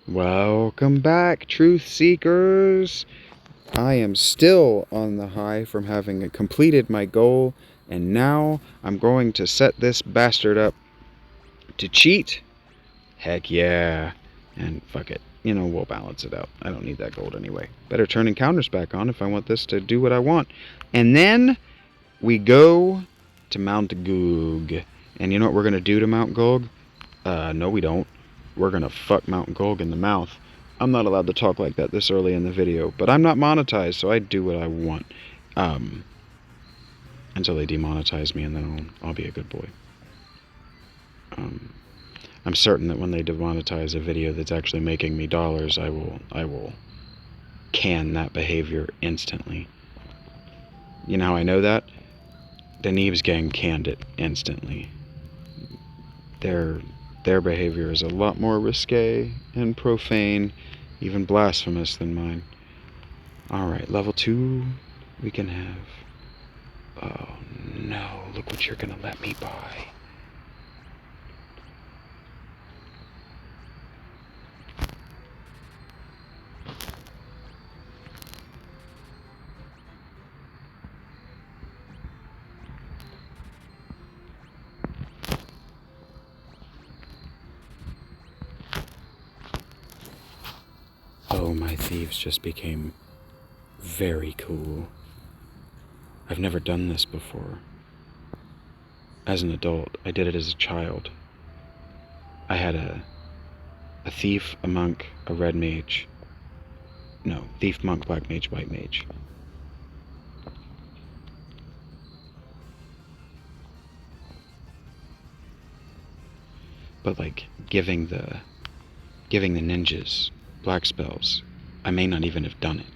Welcome back, truth seekers. I am still on the high from having completed my goal, and now I'm going to set this bastard up to cheat. Heck yeah. And fuck it. We'll balance it out. I don't need that gold anyway. Better turn encounters back on if I want this to do what I want. And then we go to Mount Goog. And you know what we're going to do to Mount Goog? No we don't. We're gonna fuck Mount Goug in the mouth. I'm not allowed to talk like that this early in the video, but I'm not monetized, so I do what I want. Until they demonetize me, and then I'll be a good boy. I'm certain that when they demonetize a video that's actually making me dollars, I will can that behavior instantly. You know how I know that? The Neebs gang canned it instantly. Their behavior is a lot more risque and profane, even blasphemous than mine. Alright, level 2 we can have. Oh no, look what you're gonna let me buy. Oh, my thieves just became very cool. I've never done this before. As an adult, I did it as a child. I had a thief, a monk, a red mage. No, thief, monk, black mage, white mage. But like giving the ninjas black spells, I may not even have done it.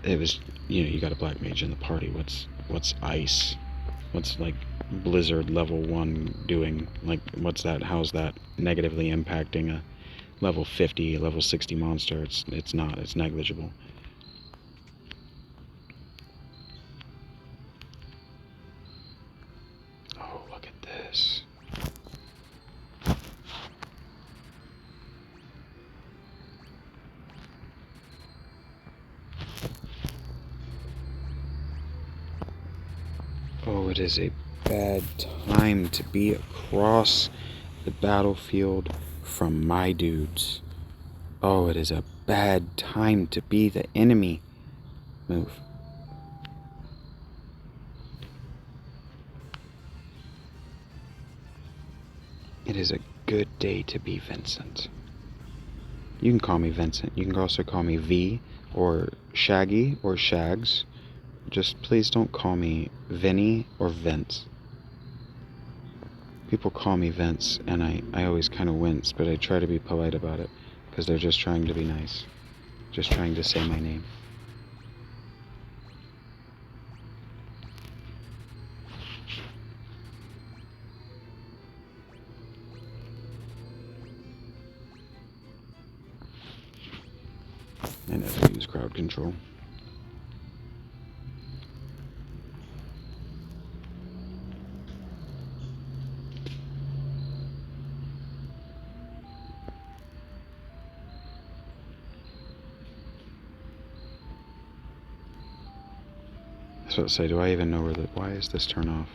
It was, you got a black mage in the party. What's ice? What's like blizzard level 1 doing? Like, what's that? How's that negatively impacting a level 50, level 60 monster? It's not. It's negligible. Oh, look at this. Oh, it is a bad time to be across the battlefield from my dudes. Oh, it is a bad time to be the enemy. Move. It is a good day to be Vincent. You can call me Vincent. You can also call me V, or Shaggy, or Shags. Just please don't call me Vinny or Vince. People call me Vince, and I always kind of wince, but I try to be polite about it, because they're just trying to be nice. Just trying to say my name. I never use crowd control. I was about to say, do I even know why is this turn off?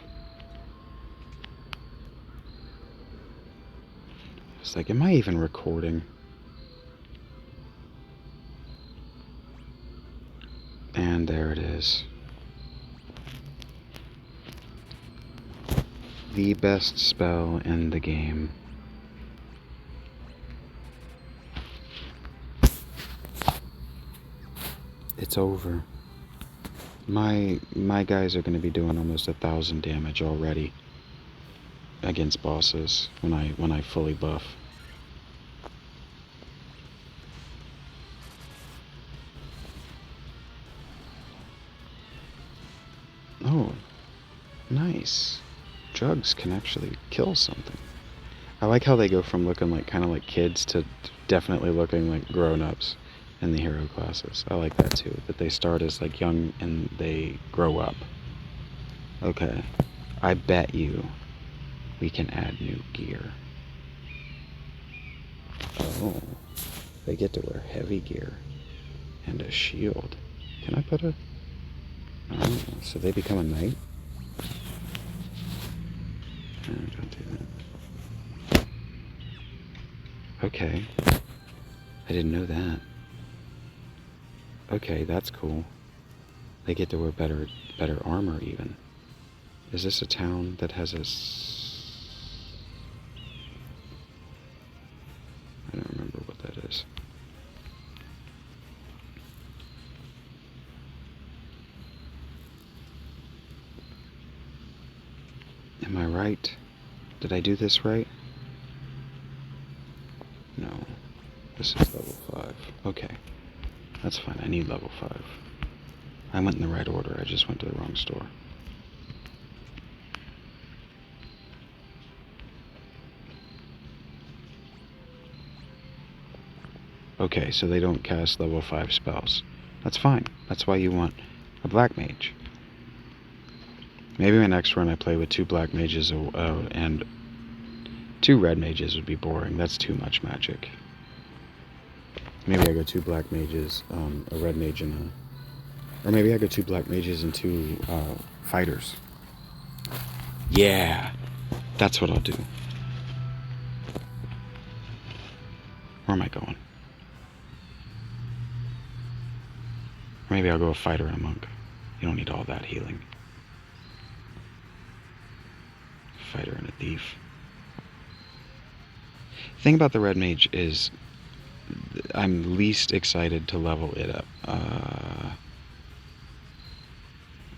It's like, am I even recording? And there it is. The best spell in the game. It's over. My guys are going to be doing almost 1,000 damage already against bosses when I fully buff. Oh, nice. Drugs can actually kill something. I like how they go from looking like kind of like kids to definitely looking like grown-ups in the hero classes. I like that too, that they start as like young and they grow up. Okay, I bet you we can add new gear. Oh, they get to wear heavy gear and a shield. Can I put a... Oh, so they become a knight? No, don't do that. Okay. I didn't know that. Okay, that's cool. They get to wear better armor even. Is this a town that has a... I don't remember what that is. Am I right? Did I do this right? No. This is level 5. Okay. That's fine. I need level 5. I went in the right order. I just went to the wrong store. Okay, so they don't cast level 5 spells. That's fine. That's why you want a black mage. Maybe my next run I play with 2 black mages and 2 red mages would be boring. That's too much magic. Maybe I go 2 black mages, a red mage and a... Or maybe I go 2 black mages and 2 fighters. Yeah! That's what I'll do. Where am I going? Or maybe I'll go a fighter and a monk. You don't need all that healing. Fighter and a thief. The thing about the red mage is I'm least excited to level it up.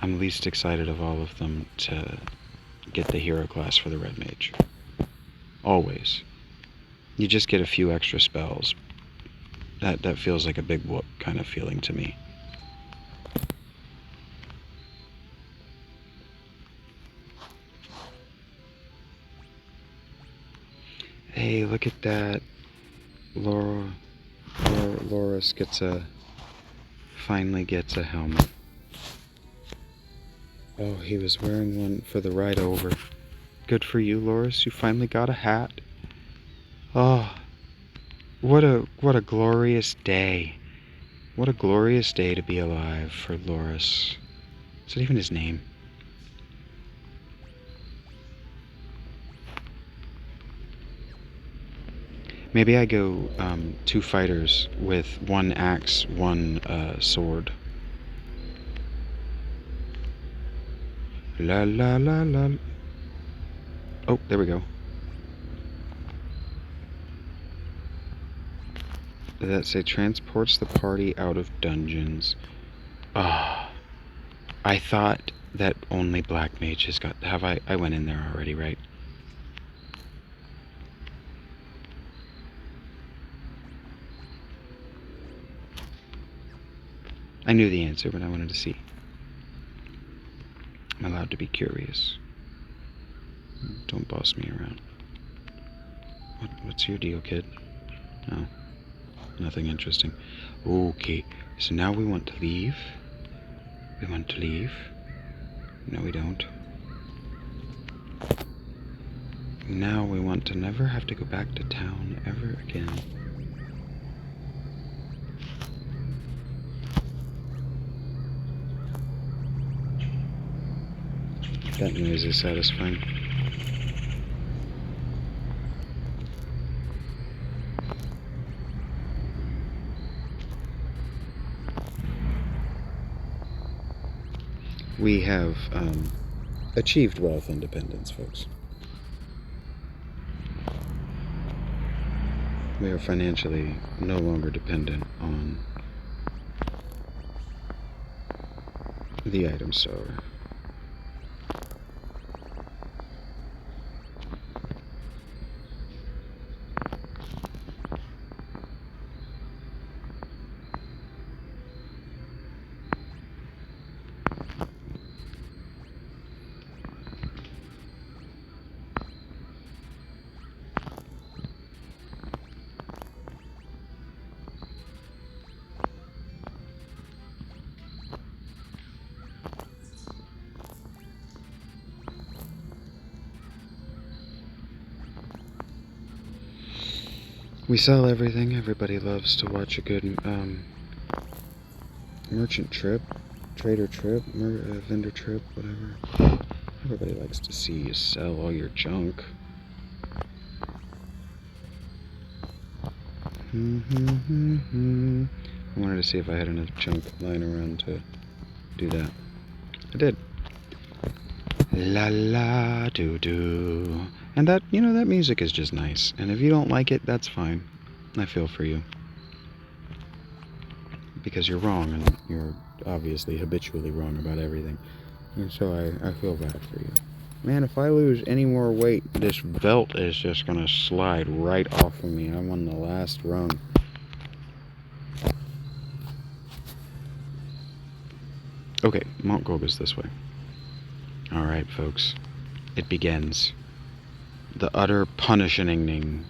I'm least excited of all of them to get the hero class for the red mage. Always. You just get a few extra spells. That feels like a big whoop kind of feeling to me. Hey, look at that. Loris finally gets a helmet. Oh, he was wearing one for the ride over. Good for you, Loris. You finally got a hat. Oh, what a glorious day. What a glorious day to be alive for Loris. Is that even his name? Maybe I go 2 fighters with 1 axe, 1 sword. La la la la. Oh, there we go. Did that say transports the party out of dungeons? Ah, I thought that only black mages got... I went in there already, right? I knew the answer, but I wanted to see. I'm allowed to be curious. Don't boss me around. What's your deal, kid? No. Nothing interesting. Okay, so now we want to leave. We want to leave. No, we don't. Now we want to never have to go back to town ever again. That noise is satisfying. We have achieved wealth independence, folks. We are financially no longer dependent on the item store. We sell everything. Everybody loves to watch a good merchant trip, trader trip, vendor trip, whatever. Everybody likes to see you sell all your junk. I wanted to see if I had enough junk lying around to do that. I did. La la doo doo. And that, you know, that music is just nice. And if you don't like it, that's fine. I feel for you. Because you're wrong, and you're obviously habitually wrong about everything. And so I feel bad for you. Man, if I lose any more weight, this belt is just gonna slide right off of me. I'm on the last rung. Okay, Mount Golga's this way. Alright, folks. It begins. The utter punishing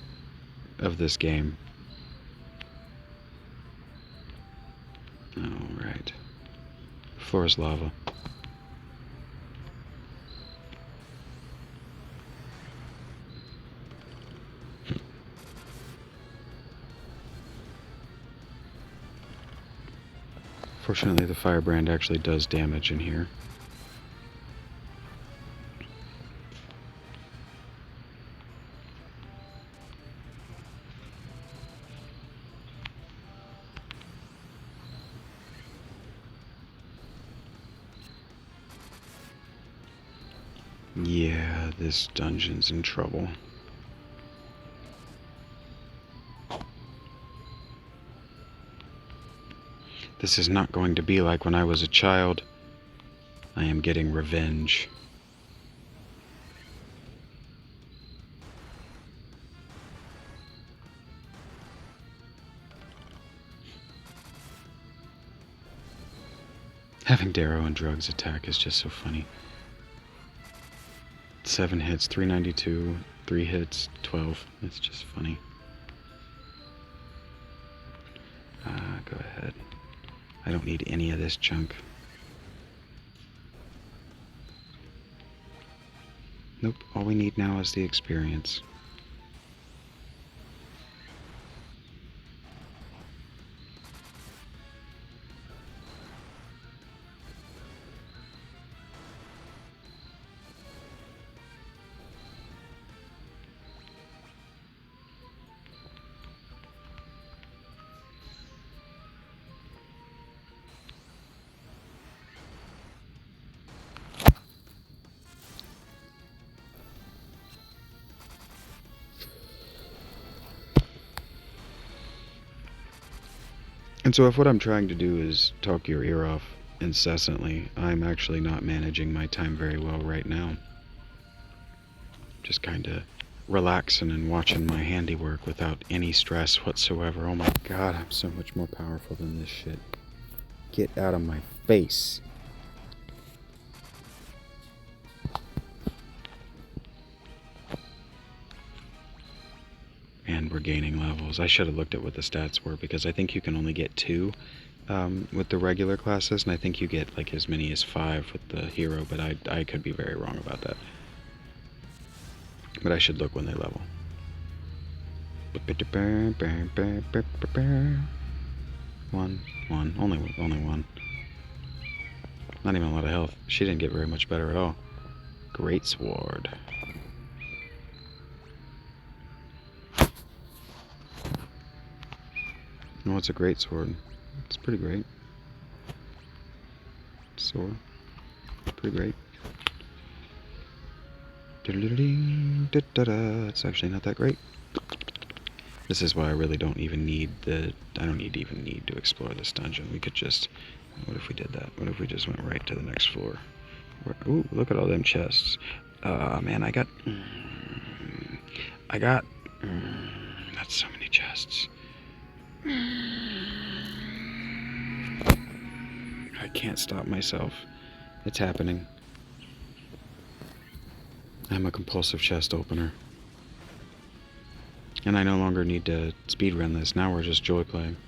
of this game. Alright. Floor is lava. Fortunately, the firebrand actually does damage in here. Yeah, this dungeon's in trouble. This is not going to be like when I was a child. I am getting revenge. Having Darrow and Drugs attack is just so funny. 7 hits, 392, 3 hits, 12. It's just funny. Go ahead. I don't need any of this junk. Nope, all we need now is the experience. And so if what I'm trying to do is talk your ear off incessantly, I'm actually not managing my time very well right now. Just kind of relaxing and watching my handiwork without any stress whatsoever. Oh my god, I'm so much more powerful than this shit. Get out of my face. And we're gaining levels. I should have looked at what the stats were, because I think you can only get 2 with the regular classes, and I think you get like as many as 5 with the hero, but I could be very wrong about that. But I should look when they level. One, only one. Not even a lot of health. She didn't get very much better at all. Great sword. No, it's a great sword. It's pretty great. Sword. Pretty great. It's actually not that great. This is why I really don't even need I don't even need to explore this dungeon. We could just, what if we did that? What if we just went right to the next floor? Ooh, look at all them chests. Man, I got, that's so many chests. I can't stop myself. It's happening. I'm a compulsive chest opener. And I no longer need to speedrun this. Now we're just joy playing.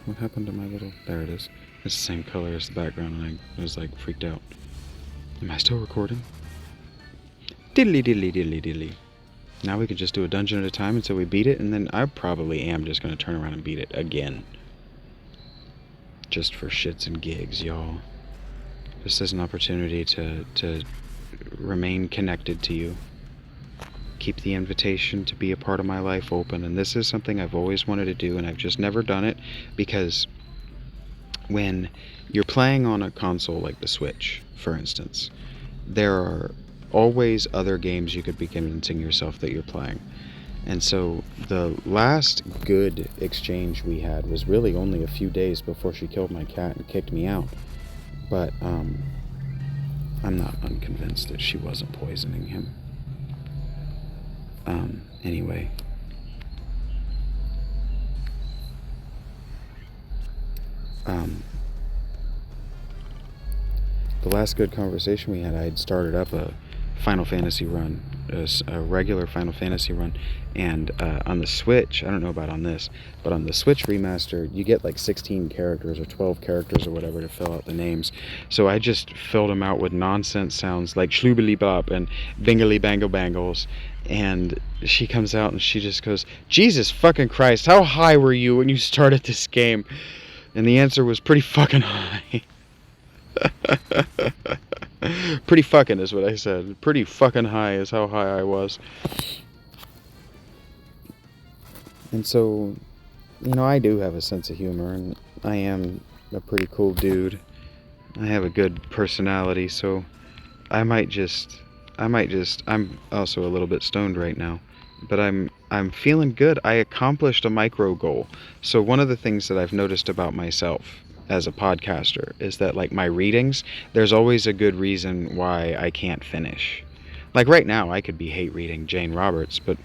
What happened to my little... There it is. It's the same color as the background, and I was like freaked out. Am I still recording? Diddly diddly diddly diddly. Now we could just do a dungeon at a time until we beat it, and then I probably am just going to turn around and beat it again. Just for shits and gigs, y'all. Just as an opportunity to remain connected to you. Keep the invitation to be a part of my life open. And this is something I've always wanted to do, and I've just never done it, because when you're playing on a console like the Switch, for instance, there are always other games you could be convincing yourself that you're playing. And so the last good exchange we had was really only a few days before she killed my cat and kicked me out. But I'm not unconvinced that she wasn't poisoning him. Anyway. The last good conversation we had, I had started up a Final Fantasy run, a regular Final Fantasy run, and on the Switch, I don't know about on this, but on the Switch remaster, you get like 16 characters or 12 characters or whatever to fill out the names. So I just filled them out with nonsense sounds like shloobily bop and bingly bangle bangles, and she comes out and she just goes, "Jesus fucking Christ, how high were you when you started this game?" And the answer was pretty fucking high. Pretty fucking is what I said. Pretty fucking high is how high I was. And so, you know, I do have a sense of humor, and I am a pretty cool dude. I have a good personality, so I'm also a little bit stoned right now, but I'm feeling good. I accomplished a micro goal. So one of the things that I've noticed about myself as a podcaster is that, like, my readings, there's always a good reason why I can't finish. Like right now, I could be hate reading Jane Roberts, but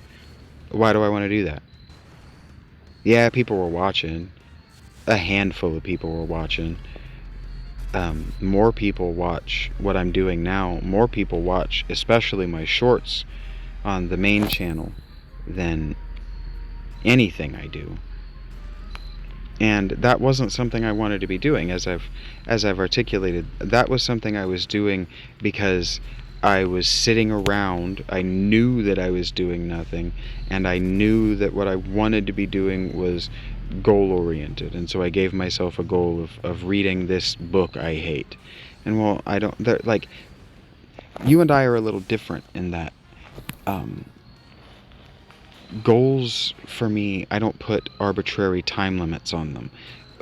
why do I want to do that? Yeah, people were watching. A handful of people were watching. More people watch what I'm doing now. More people watch, especially my shorts on the main channel, than anything I do. And that wasn't something I wanted to be doing, as I've articulated. That was something I was doing because I was sitting around. I knew that I was doing nothing, and I knew that what I wanted to be doing was goal-oriented. And so I gave myself a goal of reading this book I hate. And well, I don't, like, you and I are a little different in that goals, for me, I don't put arbitrary time limits on them.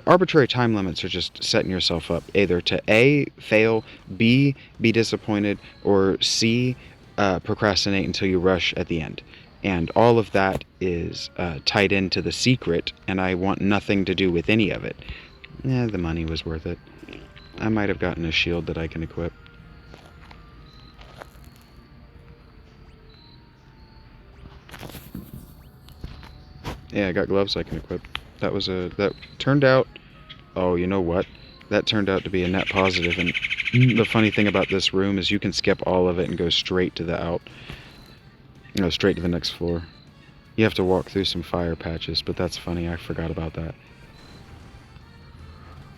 Arbitrary time limits are just setting yourself up either to A, fail, B, be disappointed, or C, procrastinate until you rush at the end. And all of that is tied into the secret, and I want nothing to do with any of it. The money was worth it. I might have gotten a shield that I can equip. Yeah, I got gloves I can equip. That turned out, oh, you know what? That turned out to be a net positive, and the funny thing about this room is you can skip all of it and go straight to straight to the next floor. You have to walk through some fire patches, but that's funny, I forgot about that.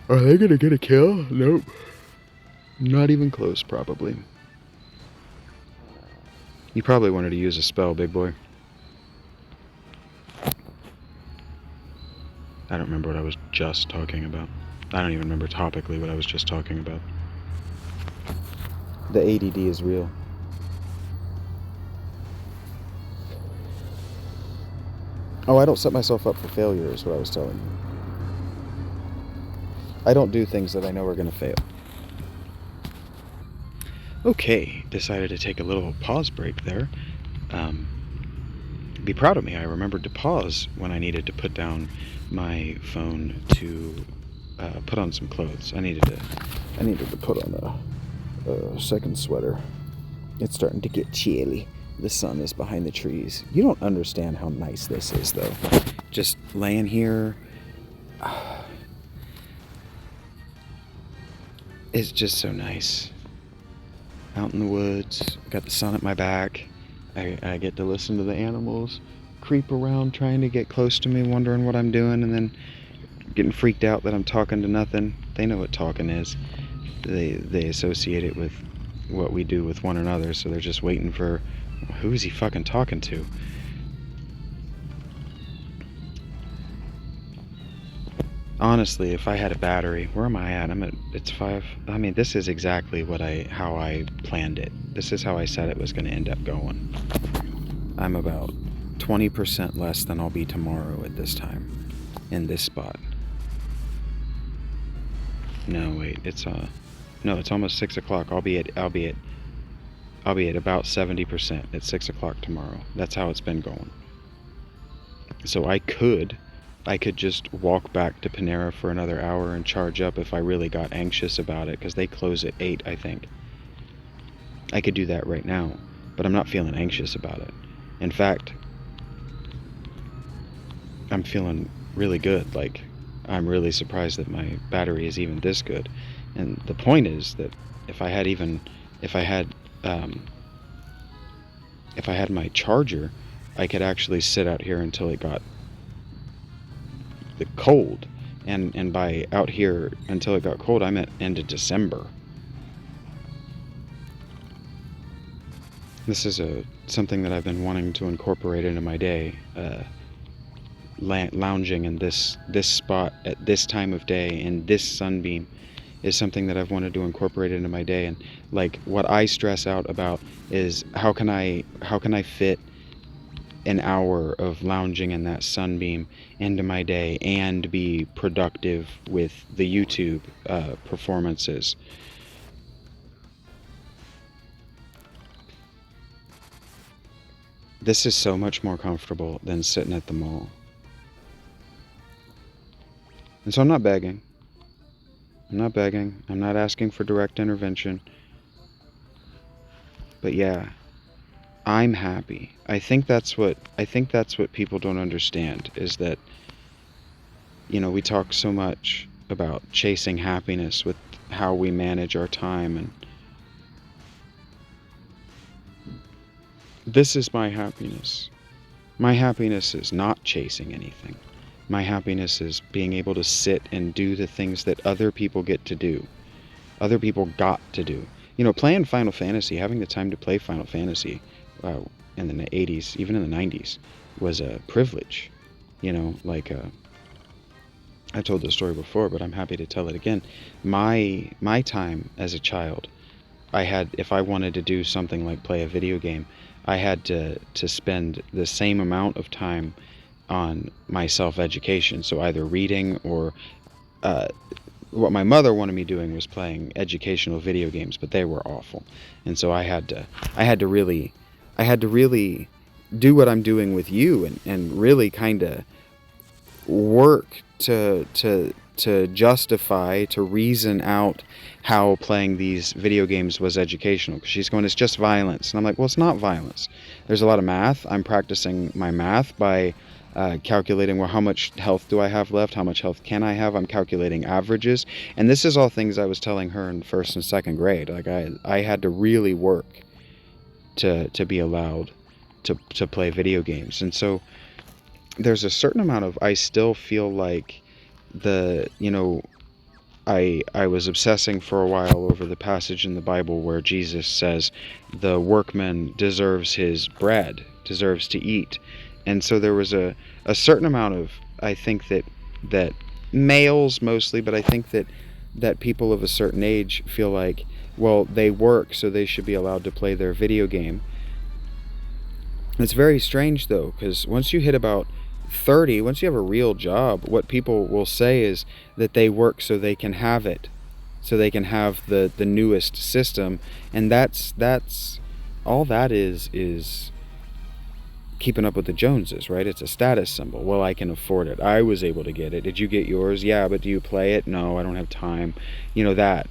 Are they gonna get a kill? Nope. Not even close, probably. You probably wanted to use a spell, big boy. I don't remember what I was just talking about. I don't even remember topically what I was just talking about. The ADD is real. Oh, I don't set myself up for failure is what I was telling you. I don't do things that I know are going to fail. Okay, decided to take a little pause break there. Be proud of me. I remembered to pause when I needed to put down my phone to put on some clothes. I needed to put on a second sweater. It's starting to get chilly. The sun is behind the trees. You don't understand how nice this is, though. Just laying here. It's just so nice. Out in the woods, got the sun at my back. I get to listen to the animals creep around trying to get close to me, wondering what I'm doing, and then getting freaked out that I'm talking to nothing. They know what talking is. They associate it with what we do with one another, so they're just waiting for Who is he fucking talking to? Honestly, if I had a battery, where am I at? It's 5. I mean, this is exactly how I planned it. This is how I said it was going to end up going. I'm about 20% less than I'll be tomorrow at this time, in this spot. No, wait, no, it's almost 6 o'clock. I'll be at about 70% at 6 o'clock tomorrow. That's how it's been going. So I could just walk back to Panera for another hour and charge up if I really got anxious about it, because they close at 8, I think. I could do that right now, but I'm not feeling anxious about it. In fact, I'm feeling really good. Like, I'm really surprised that my battery is even this good. And the point is that if I had my charger, I could actually sit out here until it got the cold. And by out here until it got cold, I meant end of December. This is something that I've been wanting to incorporate into my day. Lounging in this spot at this time of day in this sunbeam is something that I've wanted to incorporate into my day. And like, what I stress out about is how can I fit an hour of lounging in that sunbeam into my day and be productive with the YouTube performances. This is so much more comfortable than sitting at the mall. And so I'm not begging. I'm not asking for direct intervention. But yeah, I'm happy. I think that's what people don't understand, is that, we talk so much about chasing happiness with how we manage our time, and this is my happiness. My happiness is not chasing anything. My happiness is being able to sit and do the things that other people get to do. Other people got to do. Playing Final Fantasy, having the time to play Final Fantasy in the 80s, even in the 90s, was a privilege. I've told this story before, but I'm happy to tell it again. My time as a child, if I wanted to do something like play a video game, I had to spend the same amount of time on my self-education. So either reading or what my mother wanted me doing was playing educational video games, but they were awful. And so I had to really do what I'm doing with you, and really kind of work to justify, to reason out how playing these video games was educational. Because she's going, it's just violence. And I'm like, well, it's not violence. There's a lot of math. I'm practicing my math by calculating, well, how much health do I have left? How much health can I have? I'm calculating averages. And this is all things I was telling her in first and second grade. Like, I had to really work to be allowed to play video games. And so there's a certain amount of, I still feel like I was obsessing for a while over the passage in the Bible where Jesus says the workman deserves his bread, deserves to eat. And so there was a certain amount of, I think that males mostly, but I think that people of a certain age feel like, well, they work, so they should be allowed to play their video game. It's very strange, though, because once you hit about 30, once you have a real job, what people will say is that they work so they can have it, so they can have the newest system. And that's all that is keeping up with the Joneses, right? It's a status symbol. Well, I can afford it. I was able to get it. Did you get yours? Yeah, but do you play it? No, I don't have time. That.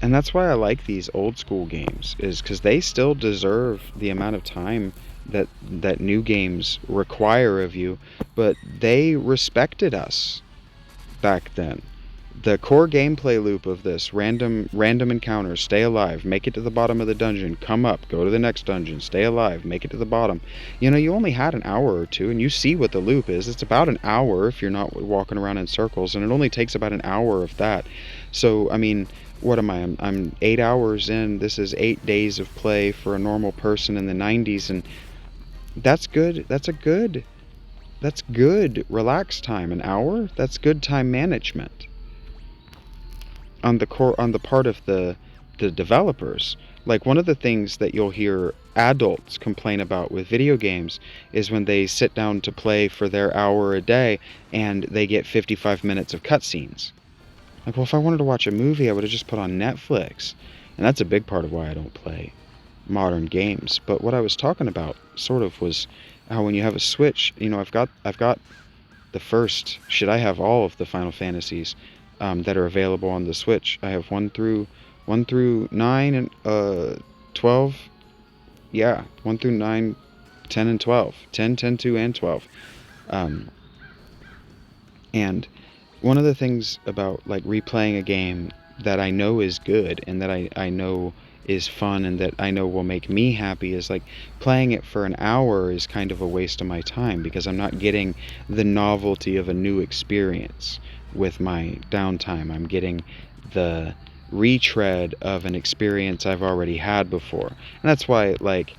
And that's why I like these old school games, is because they still deserve the amount of time that new games require of you, but they respected us back then. The core gameplay loop of this, random encounters, stay alive, make it to the bottom of the dungeon, come up, go to the next dungeon, stay alive, make it to the bottom. You only had an hour or two, and you see what the loop is. It's about an hour if you're not walking around in circles, and it only takes about an hour of that. So, I mean, what am I? I'm 8 hours in. This is 8 days of play for a normal person in the 90s, and that's good. That's good relax time. An hour? That's good time management on the part of the developers. Like, one of the things that you'll hear adults complain about with video games is when they sit down to play for their hour a day and they get 55 minutes of cutscenes. Like, well, if I wanted to watch a movie, I would have just put on Netflix. And that's a big part of why I don't play modern games. But what I was talking about sort of was how when you have a Switch, I've got the first, should I have all of the Final Fantasies that are available on the Switch. I have 1 through 9 and 12. Yeah, 1 through 9, 10 and 12. 10, 10, 2, and 12. Um, and one of the things about like replaying a game that I know is good and that I know is fun and that I know will make me happy is like playing it for an hour is kind of a waste of my time because I'm not getting the novelty of a new experience with my downtime. I'm getting the retread of an experience I've already had before. And that's why, like,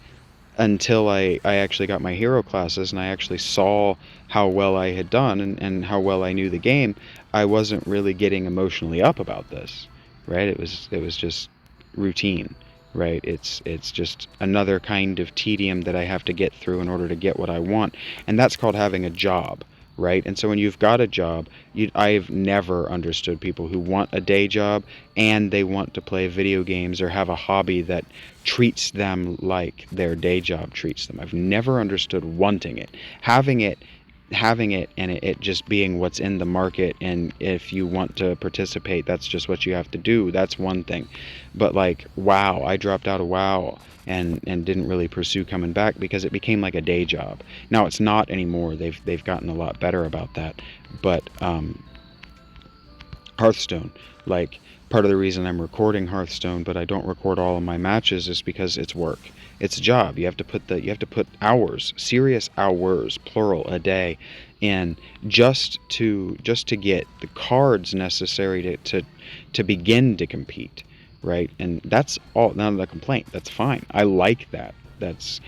until I actually got my hero classes and I actually saw how well I had done and how well I knew the game, I wasn't really getting emotionally up about this, right? It was just routine, right? It's just another kind of tedium that I have to get through in order to get what I want, and that's called having a job, right? And so when you've got a job, I've never understood people who want a day job and they want to play video games or have a hobby that treats them like their day job treats them. I've never understood wanting it. Having it and it just being what's in the market, and if you want to participate, that's just what you have to do. That's one thing. But like WoW, I dropped out of WoW and didn't really pursue coming back because it became like a day job. Now it's not anymore. They've gotten a lot better about that. But Hearthstone, like, part of the reason I'm recording Hearthstone but I don't record all of my matches is because it's work. It's a job. You have to put hours, serious hours, plural, a day in just to get the cards necessary to begin to compete, right? And that's all, not a complaint. That's fine. I like that. That's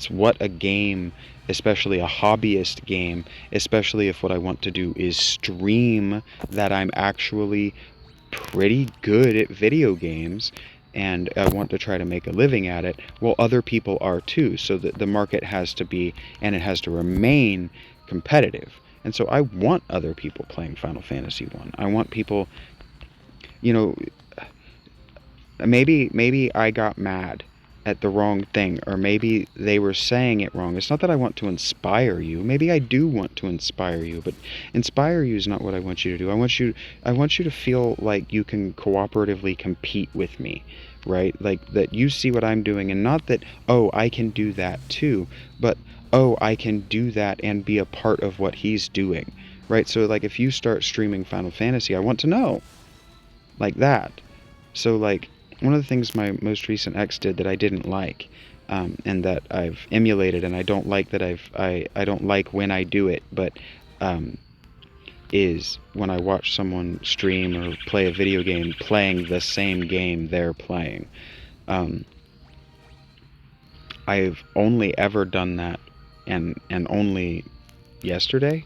what a game, especially a hobbyist game, especially if what I want to do is stream that I'm actually pretty good at video games and I want to try to make a living at it. Well, other people are too, so that the market has to be, and it has to remain competitive. And so I want other people playing Final Fantasy 1. I want people, you know, maybe I got mad at the wrong thing, or maybe they were saying it wrong. It's not that I want to inspire you. Maybe I do want to inspire you, but inspire you is not what I want you to do. I want you to feel like you can cooperatively compete with me, right? Like that you see what I'm doing, and not that, oh, I can do that too, but oh, I can do that and be a part of what he's doing, right? So like if you start streaming Final Fantasy, I want to know, like that. So like one of the things my most recent ex did that I didn't like, and that I've emulated, and I don't like that I don't like when I do it, but is when I watch someone stream or play a video game playing the same game they're playing. I've only ever done that, and only yesterday,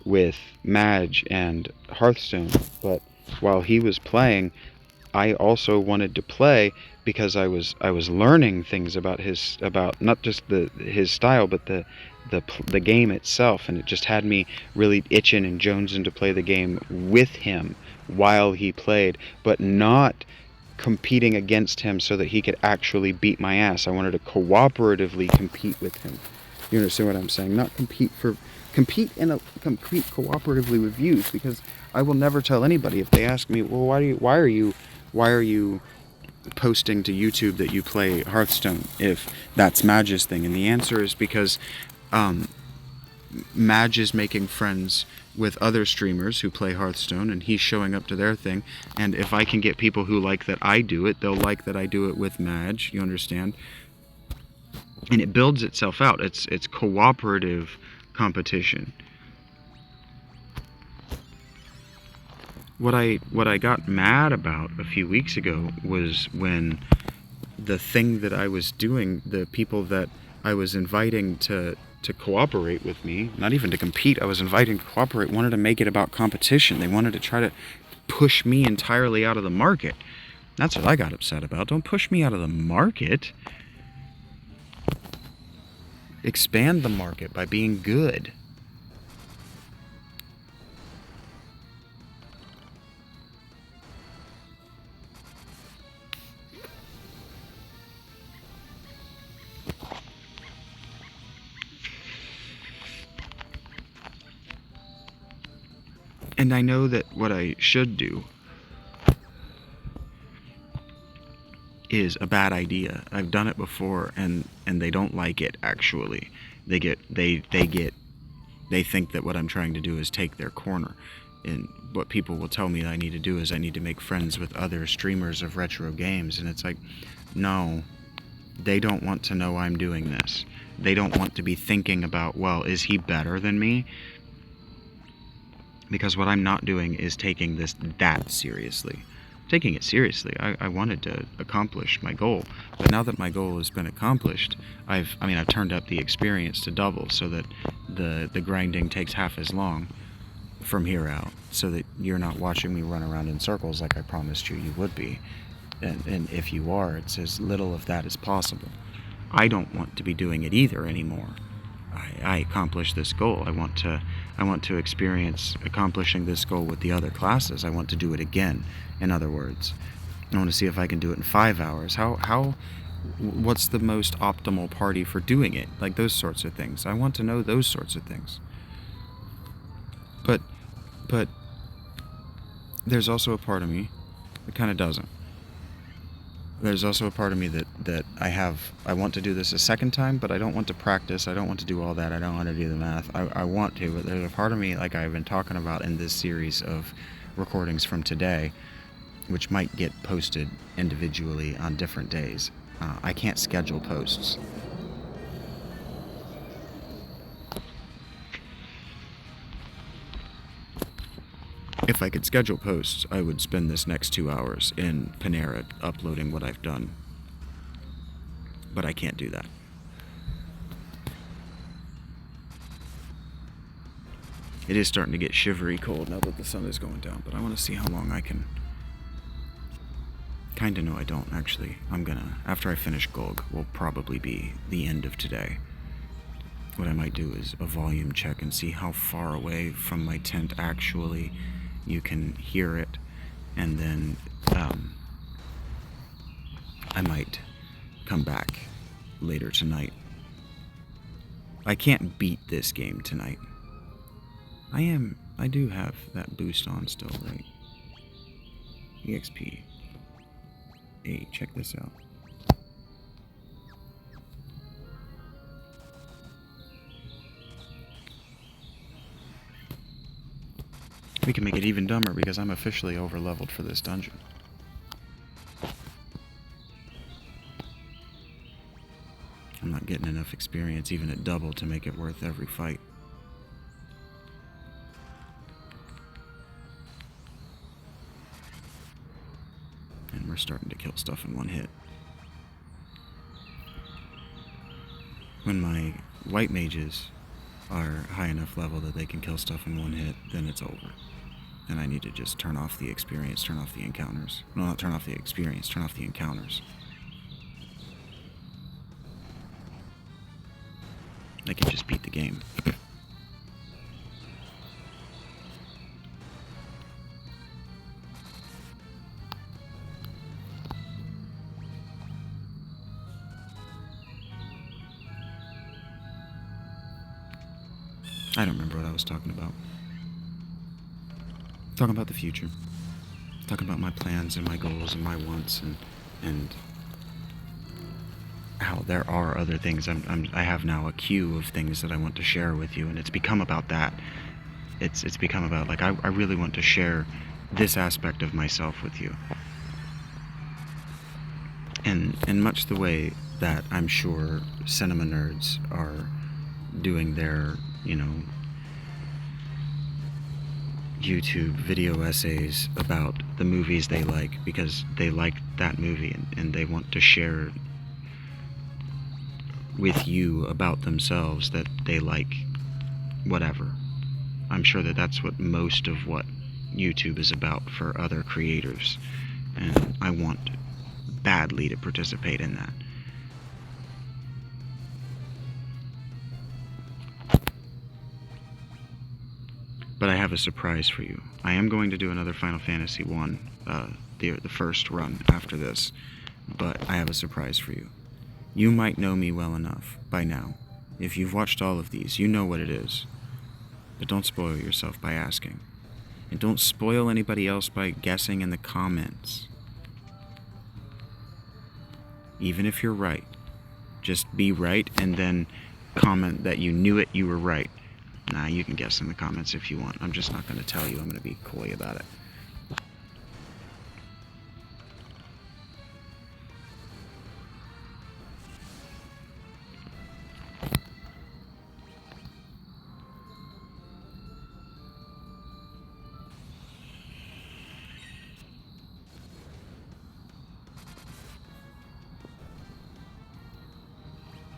with Madge and Hearthstone. But while he was playing, I also wanted to play because I was learning things about not just his style, but the game itself, and it just had me really itching and jonesing to play the game with him while he played, but not competing against him so that he could actually beat my ass. I wanted to cooperatively compete with him. You understand what I'm saying? Not compete cooperatively with you, because I will never tell anybody if they ask me, well, why are you posting to YouTube that you play Hearthstone if that's Madge's thing? And the answer is because Madge is making friends with other streamers who play Hearthstone, and he's showing up to their thing. And if I can get people who like that I do it, they'll like that I do it with Madge. You understand? And it builds itself out. It's cooperative competition. what I got mad about a few weeks ago was when the thing that I was doing, the people that I was inviting to cooperate with me, not even to compete, I was inviting to cooperate, wanted to make it about competition. They wanted to try to push me entirely out of the market. That's what I got upset about. Don't push me out of the market. Expand the market by being good. And I know that what I should do is a bad idea. I've done it before, and they don't like it, actually. They think that what I'm trying to do is take their corner. And what people will tell me I need to do is I need to make friends with other streamers of retro games. And it's like, no, they don't want to know I'm doing this. They don't want to be thinking about, well, is he better than me? Because what I'm not doing is taking this that seriously. Taking it seriously. I wanted to accomplish my goal, but now that my goal has been accomplished, I've turned up the experience to double so that the grinding takes half as long from here out, so that you're not watching me run around in circles like I promised you would be. And if you are, it's as little of that as possible. I don't want to be doing it either anymore. I accomplished this goal. I want to experience accomplishing this goal with the other classes. I want to do it again. In other words, I want to see if I can do it in 5 hours. What's the most optimal party for doing it? Like those sorts of things. I want to know those sorts of things. But there's also a part of me that kind of doesn't. There's also a part of me that I want to do this a second time, but I don't want to practice. I don't want to do all that. I don't want to do the math. I want to, but there's a part of me, like I've been talking about in this series of recordings from today, which might get posted individually on different days. I can't schedule posts. If I could schedule posts, I would spend this next 2 hours in Panera uploading what I've done. But I can't do that. It is starting to get shivery cold now that the sun is going down, but I want to see how long I can... Kinda no, I don't, actually. After I finish Gulg, will probably be the end of today. What I might do is a volume check and see how far away from my tent actually you can hear it, and then I might come back later tonight. I can't beat this game tonight. I do have that boost on still, right? EXP. Hey, check this out. We can make it even dumber because I'm officially over-leveled for this dungeon. I'm not getting enough experience even at double to make it worth every fight. And we're starting to kill stuff in one hit. When my white mages are high enough level that they can kill stuff in one hit, then it's over. And I need to just turn off the experience, turn off the encounters. No, not turn off the experience, turn off the encounters. I can just beat the game. I don't remember what I was talking about. Talking about the future. Talking about my plans and my goals and my wants and how there are other things. I have now a queue of things that I want to share with you, and it's become about that. It's become about, like, I really want to share this aspect of myself with you. And in much the way that I'm sure cinema nerds are doing their, YouTube video essays about the movies they like because they like that movie and they want to share with you about themselves that they like whatever. I'm sure that that's what most of what YouTube is about for other creators, and I want badly to participate in that. But I have a surprise for you. I am going to do another Final Fantasy 1, the first run after this, but I have a surprise for you. You might know me well enough by now. If you've watched all of these, you know what it is. But don't spoil yourself by asking. And don't spoil anybody else by guessing in the comments. Even if you're right, just be right and then comment that you knew it, you were right. Nah, you can guess in the comments if you want. I'm just not going to tell you. I'm going to be coy about it.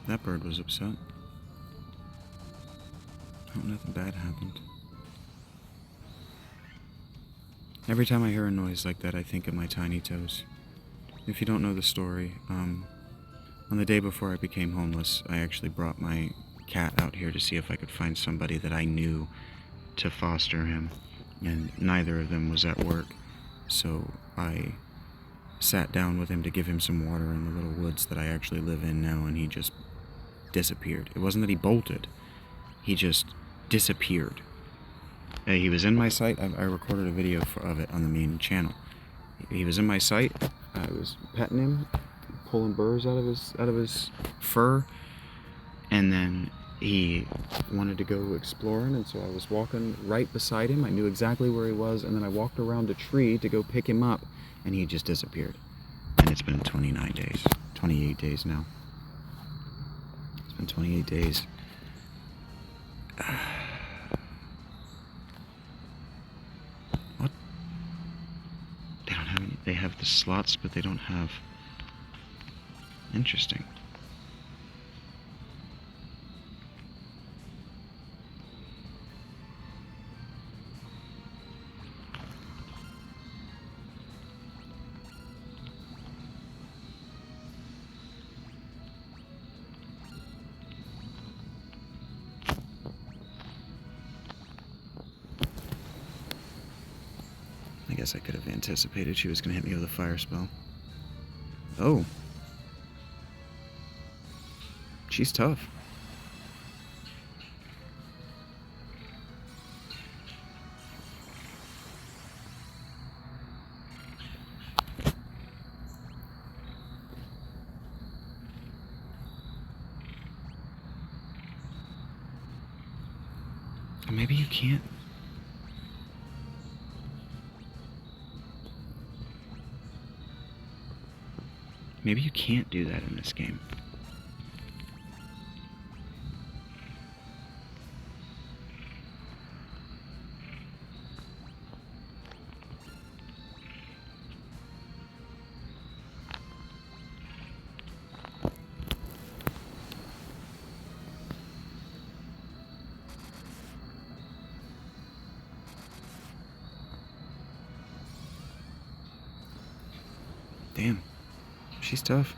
That bird was upset. Hope nothing bad happened. Every time I hear a noise like that, I think of my tiny toes. If you don't know the story, on the day before I became homeless, I actually brought my cat out here to see if I could find somebody that I knew to foster him, and neither of them was at work, so I sat down with him to give him some water in the little woods that I actually live in now, and he just disappeared. It wasn't that he bolted, he just disappeared. He was in my sight. I recorded a video of it on the main channel. He was in my sight. I was petting him, pulling burrs out of his fur, and then he wanted to go exploring, and so I was walking right beside him. I knew exactly where he was, and then I walked around a tree to go pick him up, and he just disappeared. And it's been 29 days, 28 days now. It's been 28 days. What? They don't have any, they have the slots, but they don't have... Interesting. I guess I could have anticipated she was going to hit me with a fire spell. Oh. She's tough. Maybe you can't. Maybe you can't do that in this game. Damn, she's tough.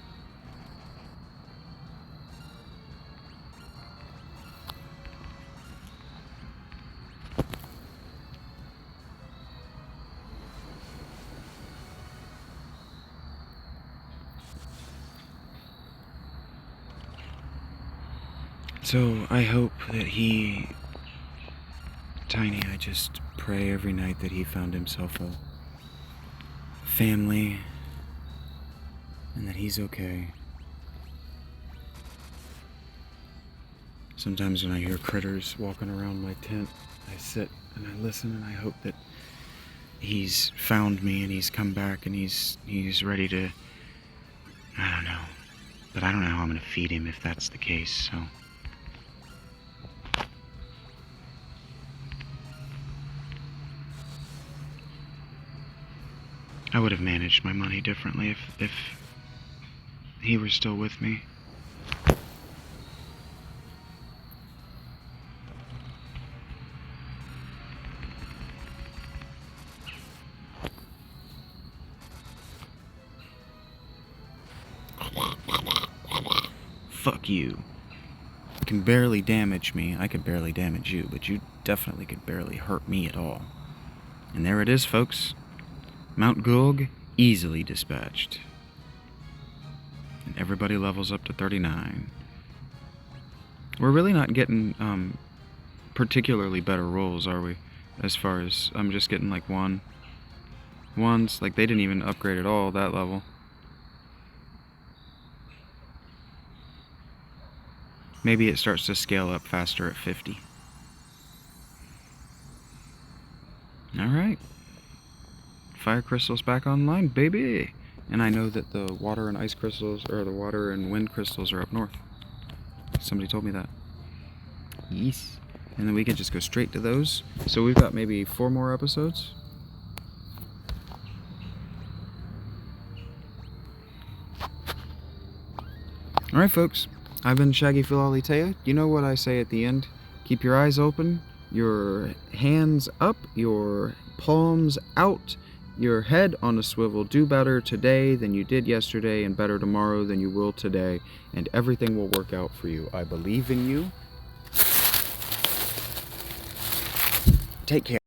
So I hope that Tiny, I just pray every night that he found himself a family and that he's okay. Sometimes when I hear critters walking around my tent, I sit and I listen and I hope that he's found me and he's come back and he's ready to, I don't know. But I don't know how I'm going to feed him if that's the case, so... I would have managed my money differently if he were still with me. Fuck you. You can barely damage me. I could barely damage you, but you definitely could barely hurt me at all. And there it is, folks. Mount Gulg, easily dispatched. And everybody levels up to 39. We're really not getting particularly better rolls, are we? As far as I'm just getting like ones, like they didn't even upgrade at all that level. Maybe it starts to scale up faster at 50. Alright. Fire crystals back online, baby! And I know that the water and ice crystals, or the water and wind crystals are up north. Somebody told me that. Yes. And then we can just go straight to those. So we've got maybe 4 more episodes. Alright folks, I've been Shaggy Philalitea. You know what I say at the end? Keep your eyes open, your hands up, your palms out, your head on a swivel. Do better today than you did yesterday, and better tomorrow than you will today, and everything will work out for you. I believe in you. Take care.